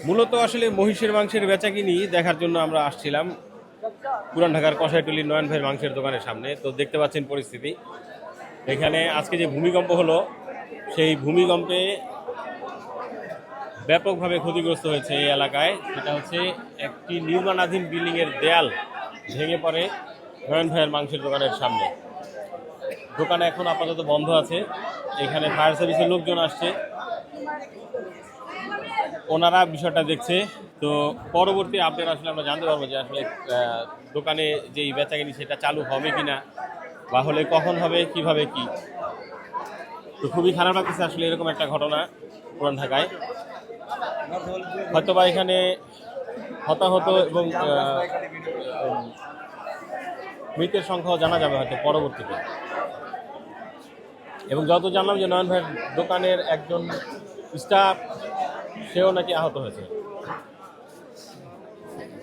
মূলত আসলে মহিষের মাংসের বেচাকিনি দেখার জন্য আমরা আসছিলাম পুরান ঢাকার কষাইটুলির নয়ন ভাইয়ের মাংসের দোকানের সামনে। তো দেখতে পাচ্ছেন পরিস্থিতি, এখানে আজকে যে ভূমিকম্প হলো সেই ভূমিকম্পে ব্যাপকভাবে ক্ষতিগ্রস্ত হয়েছে এই এলাকায়। সেটা হচ্ছে একটি নির্মাণাধীন বিল্ডিংয়ের দেয়াল ভেঙে পড়ে নয়ন ভাইয়ের মাংসের দোকানের সামনে। দোকান এখন আপাতত বন্ধ আছে। এখানে ফায়ার সার্ভিসের লোকজন আসছে, ওনারা বিষয়টা দেখছে। তো পরবর্তী আপডেট আসলে আমরা জানতে পারবো যে আসলে দোকানে যেই বেচাকেনি সেটা চালু হবে কিনা, বা হলে কখন হবে, কিভাবে কি। তো খুবই খারাপ লাগতেছে আসলে এরকম একটা ঘটনা পুরান ঢাকায়। হয়তোবা এখানে হতাহত এবং মৃতের সংখ্যাও জানা যাবে হয়তো পরবর্তীতে। এবং যত জানলাম যে নয়ন ভাইয়ের দোকানের একজন স্টাফ, সেও নাকি আহত হয়েছে।